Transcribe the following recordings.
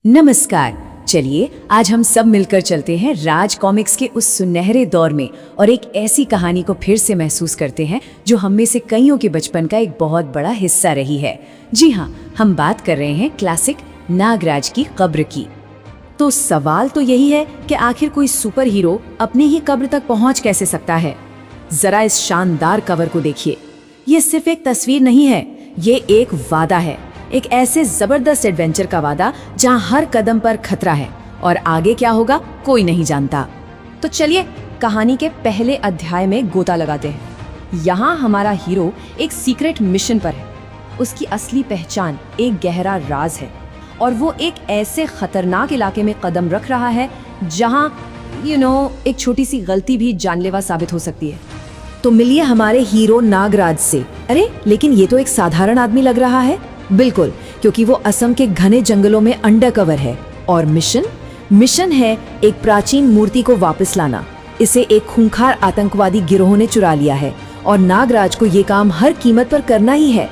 नमस्कार। चलिए आज हम सब मिलकर चलते हैं राज कॉमिक्स के उस सुनहरे दौर में और एक ऐसी कहानी को फिर से महसूस करते हैं जो हम में से कईयों के बचपन का एक बहुत बड़ा हिस्सा रही है। जी हाँ, हम बात कर रहे हैं क्लासिक नागराज की कब्र की। तो सवाल तो यही है कि आखिर कोई सुपर हीरो अपनी ही कब्र तक पहुंच कैसे सकता है। जरा इस शानदार कवर को देखिए। ये सिर्फ एक तस्वीर नहीं है, ये एक वादा है, एक ऐसे जबरदस्त एडवेंचर का वादा जहां हर कदम पर खतरा है और आगे क्या होगा कोई नहीं जानता। तो चलिए कहानी के पहले अध्याय में गोता लगाते हैं। यहाँ हमारा हीरो एक सीक्रेट मिशन पर है। उसकी असली पहचान एक गहरा राज है और वो एक ऐसे खतरनाक इलाके में कदम रख रहा है जहाँ एक छोटी सी गलती भी जानलेवा साबित हो सकती है। तो मिलिए हमारे हीरो नागराज से। अरे लेकिन ये तो एक साधारण आदमी लग रहा है। बिल्कुल, क्योंकि वो असम के घने जंगलों में अंडरकवर है और मिशन है एक प्राचीन मूर्ति को वापस लाना। इसे एक खूंखार आतंकवादी गिरोह ने चुरा लिया है और नागराज को ये काम हर कीमत पर करना ही है।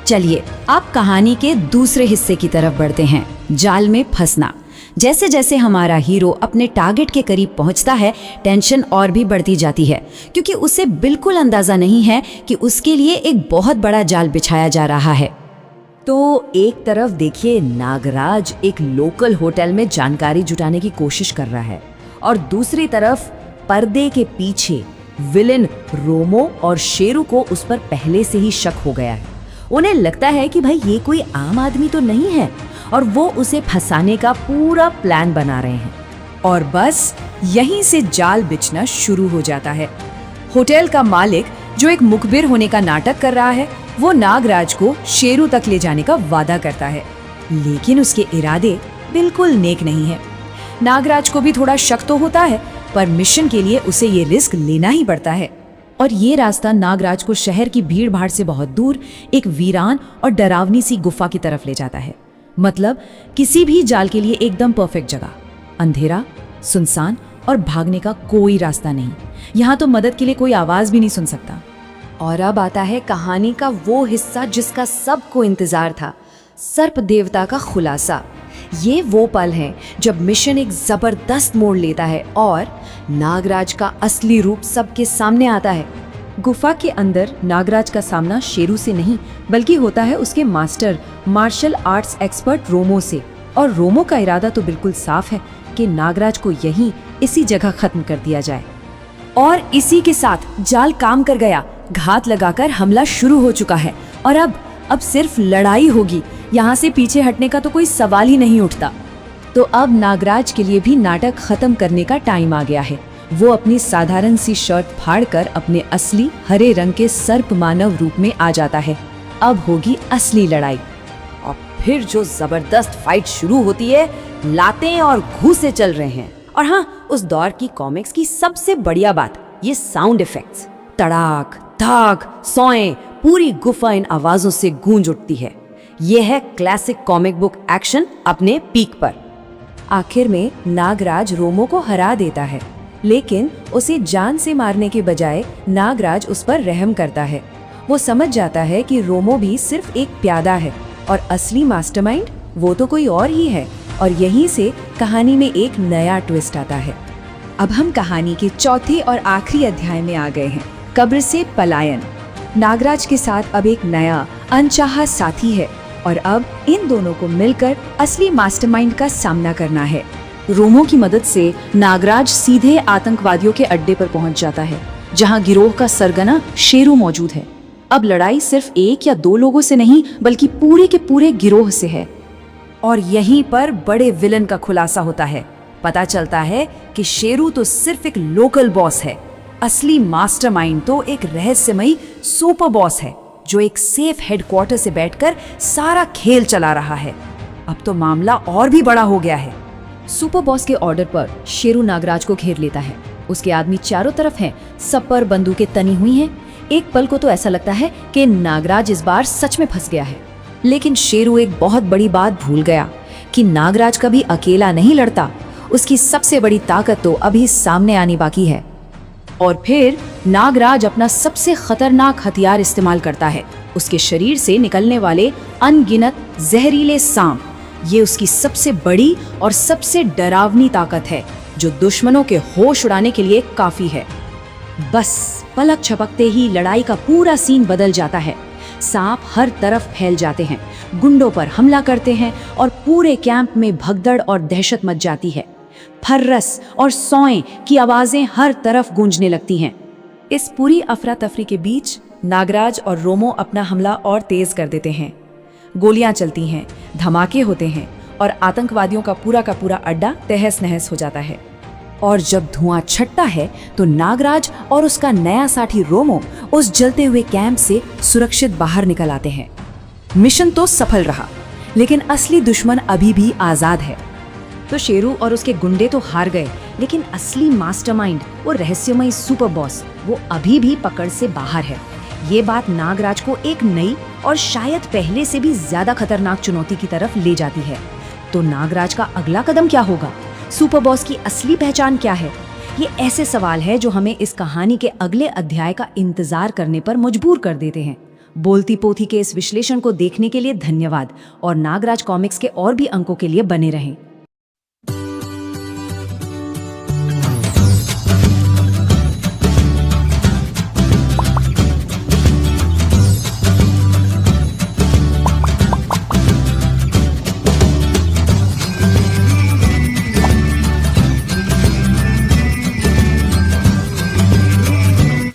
चलिए आप कहानी के दूसरे हिस्से की तरफ बढ़ते हैं, जाल में फंसना। जैसे जैसे हमारा हीरो अपने टारगेट के करीब पहुंचता है, टेंशन और भी बढ़ती जाती है क्योंकि उसे बिल्कुल अंदाजा नहीं है कि उसके लिए एक बहुत बड़ा जाल बिछाया जा रहा है। तो एक तरफ देखिए नागराज एक लोकल होटल में जानकारी जुटाने की कोशिश कर रहा है और दूसरी तरफ पर्दे के पीछे विलेन रोमो और शेरू को उस पर पहले से ही शक हो गया है। उन्हें लगता है कि भाई ये कोई आम आदमी तो नहीं है और वो उसे फंसाने का पूरा प्लान बना रहे हैं। और बस यहीं से जाल बिछना शुरू हो जाता है। होटल का मालिक जो एक मुखबिर होने का नाटक कर रहा है, वो नागराज को शेरू तक ले जाने का वादा करता है, लेकिन उसके इरादे बिल्कुल नेक नहीं है। नागराज को भी थोड़ा शक तो होता है, पर मिशन के लिए उसे ये रिस्क लेना ही पड़ता है। और ये रास्ता नागराज को शहर की भीड़ भाड़ से बहुत दूर एक वीरान और डरावनी सी गुफा की तरफ ले जाता है। मतलब किसी भी जाल के लिए एकदम परफेक्ट जगह, अंधेरा, सुनसान और भागने का कोई रास्ता नहीं। यहाँ तो मदद के लिए कोई आवाज भी नहीं सुन सकता। और अब आता है कहानी का वो हिस्सा जिसका सबको इंतजार था, सर्प देवता का खुलासा। ये वो पल है जब मिशन एक जबरदस्त मोड़ लेता है और नागराज का असली रूप सबके सामने आता है। गुफा के अंदर नागराज का सामना शेरू से नहीं बल्कि होता है उसके मास्टर मार्शल आर्ट्स एक्सपर्ट रोमो से। और रोमो का इरादा तो बिल्कुल साफ है कि नागराज को यहीं इसी जगह खत्म कर दिया जाए। और इसी के साथ जाल काम कर गया। घात लगाकर हमला शुरू हो चुका है और अब सिर्फ लड़ाई होगी। यहाँ से पीछे हटने का तो कोई सवाल ही नहीं उठता। तो अब नागराज के लिए भी नाटक खत्म करने का टाइम आ गया है। वो अपनी साधारण सी शर्ट फाड़कर अपने असली हरे रंग के सर्प मानव रूप में आ जाता है। अब होगी असली लड़ाई। और फिर जो जबरदस्त फाइट शुरू होती है, लातें और घूंसे चल रहे हैं। और हाँ, उस दौर की कॉमिक्स की सबसे बढ़िया बात, ये साउंड इफेक्ट्स। तड़ाक धाक सोए, पूरी गुफा इन आवाजों से गूंज उठती है। यह है क्लासिक कॉमिक बुक एक्शन अपने पीक पर। आखिर में नागराज रोमो को हरा देता है, लेकिन उसे जान से मारने के बजाय नागराज उस पर रहम करता है। वो समझ जाता है कि रोमो भी सिर्फ एक प्यादा है और असली मास्टरमाइंड वो तो कोई और ही है। और यहीं से कहानी में एक नया ट्विस्ट आता है। अब हम कहानी के चौथे और आखिरी अध्याय में आ गए हैं, कब्र से पलायन। नागराज के साथ अब एक नया अनचाहा साथी है और अब इन दोनों को मिलकर असली मास्टरमाइंड का सामना करना है। रोमो की मदद से नागराज सीधे आतंकवादियों के अड्डे पर पहुंच जाता है, जहां गिरोह का सरगना शेरू मौजूद है। अब लड़ाई सिर्फ एक या दो लोगों से नहीं बल्कि पूरे के पूरे गिरोह से है। और यहीं पर बड़े विलन का खुलासा होता है। पता चलता है कि शेरू तो सिर्फ एक लोकल बॉस है, असली मास्टरमाइंड तो एक रहस्यमयी सुपर बॉस है जो एक सेफ हेडक्वार्टर से बैठकर सारा खेल चला रहा है। अब तो मामला और भी बड़ा हो गया है। सुपर बॉस के ऑर्डर पर शेरू नागराज को घेर लेता है। उसके आदमी चारों तरफ हैं, सब पर बंदूकें तनी हुई हैं। एक पल को तो ऐसा लगता है कि नागराज इस बार सच में फंस गया है। लेकिन शेरू एक बहुत बड़ी बात भूल गया कि नागराज कभी अकेला नहीं लड़ता। उसकी सबसे बड़ी ताकत तो अभी सामने आनी बाकी है। और फिर नागराज अपना सबसे खतरनाक हथियार इस्तेमाल करता है, उसके शरीर से निकलने वाले अनगिनत जहरीले सांप। ये उसकी सबसे बड़ी और सबसे डरावनी ताकत है जो दुश्मनों के होश उड़ाने के लिए काफी है। बस पलक झपकते ही लड़ाई का पूरा सीन बदल जाता है। सांप हर तरफ फैल जाते हैं, गुंडों पर हमला करते हैं और पूरे कैंप में भगदड़ और दहशत मच जाती है। फर्रस और सौएं की आवाजें हर तरफ गूंजने लगती हैं। इस पूरी अफरा तफरी के बीच नागराज और रोमो अपना हमला और तेज कर देते हैं। गोलियां चलती हैं, धमाके होते हैं और आतंकवादियों का पूरा अड्डा तहस नहस हो जाता है। और जब धुआं छटता है तो नागराज और उसका नया साथी रोमो उस जलते हुए कैंप से सुरक्षित बाहर निकल आते हैं। मिशन तो सफल रहा, लेकिन असली दुश्मन अभी भी आजाद है। तो शेरू और उसके गुंडे तो हार गए, लेकिन असली मास्टरमाइंड, वो रहस्यमयी सुपर बॉस, वो अभी भी पकड़ से बाहर है। ये बात नागराज को एक नई और शायद पहले से भी ज्यादा खतरनाक चुनौती की तरफ ले जाती है। तो नागराज का अगला कदम क्या होगा? सुपर बॉस की असली पहचान क्या है? ये ऐसे सवाल है जो हमें इस कहानी के अगले अध्याय का इंतजार करने पर मजबूर कर देते हैं। बोलती पोथी के इस विश्लेषण को देखने के लिए धन्यवाद और नागराज कॉमिक्स के और भी अंकों के लिए बने रहें।